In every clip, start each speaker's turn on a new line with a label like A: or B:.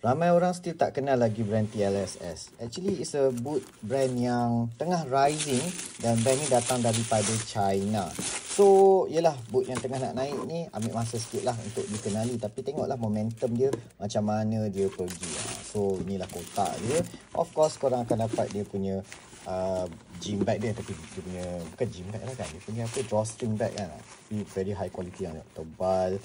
A: Ramai orang still tak kenal lagi brand TLSS. Actually, it's a boot brand yang tengah rising dan brand ni datang daripada China. So, yelah, boot yang tengah nak naik ni ambil masa sikit lah untuk dikenali. Tapi tengoklah momentum dia macam mana dia pergi. So, inilah kotak dia. Of course, korang akan dapat dia punya gym bag dia. Tapi dia punya, bukan gym bag lah kan. Dia punya apa, drawstring bag kan. Tapi very high quality yang tebal.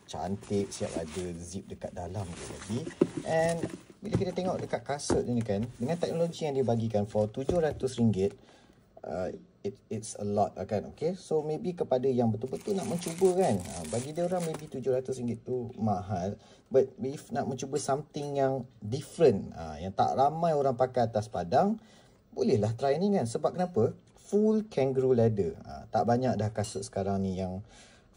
A: Cantik, siap ada zip dekat dalam dia lagi. And bila kita tengok dekat kasut ni kan, dengan teknologi yang dia bagikan for RM700, it's a lot kan. Okay, so maybe kepada yang betul-betul nak mencuba kan, bagi dia orang maybe RM700 tu mahal. But if nak mencuba something yang different, yang tak ramai orang pakai atas padang, bolehlah try ni kan. Sebab kenapa? Full kangaroo leather. Tak banyak dah kasut sekarang ni yang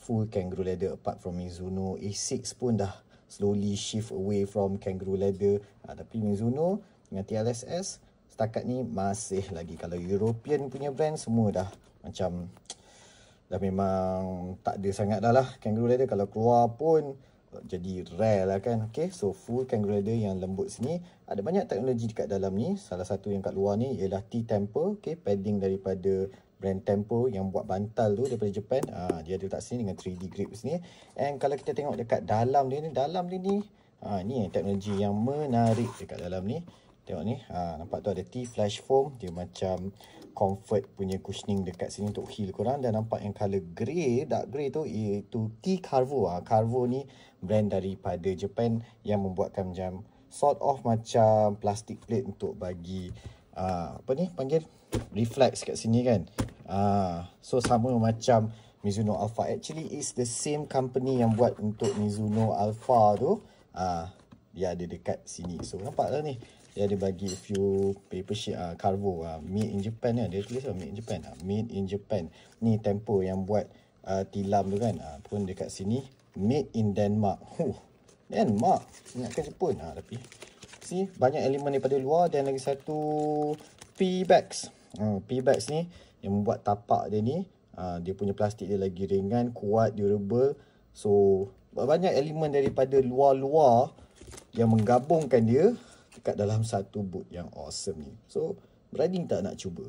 A: full kangaroo leather, apart from Mizuno. Asics pun dah slowly shift away from kangaroo leather. Tapi Mizuno dengan TLSS setakat ni masih lagi. Kalau European punya brand semua dah macam dah memang tak ada sangat dah lah kangaroo leather. Kalau keluar pun jadi rare lah kan. Okay, so full kangaroo leather yang lembut sini. Ada banyak teknologi dekat dalam ni. Salah satu yang kat luar ni ialah T-Temper. Okay, padding daripada brand Tempo yang buat bantal tu daripada Japan. Dia ada letak sini dengan 3D grip sini. And kalau kita tengok dekat dalam dia ni, ni teknologi yang menarik dekat dalam ni. Tengok ni, nampak tu ada T-Flash Foam. Dia macam comfort punya cushioning dekat sini untuk heel korang. Dan nampak yang colour grey, dark grey tu, iaitu T-Carvo. Carvo ni brand daripada Japan yang membuatkan macam sort of macam plastic plate untuk bagi apa ni panggil, reflex kat sini kan. So sama macam Mizuno Alpha. Actually it's the same company yang buat untuk Mizuno Alpha tu. Dia ada dekat sini. So nampak lah ni, dia ada bagi a few paper sheet. Carvo, made in Japan kan. Dia tulis lah made in Japan. Made in Japan. Ni Tempo yang buat tilam tu kan. Pun dekat sini made in Denmark. Denmark, ingatkan Jepun. Tapi see, banyak elemen daripada luar. Dan lagi satu P-Bags. P-Bags ni yang membuat tapak dia ni, dia punya plastik dia lagi ringan, kuat, durable. So banyak elemen daripada luar-luar yang menggabungkan dia dekat dalam satu boot yang awesome ni. So berani tak nak cuba?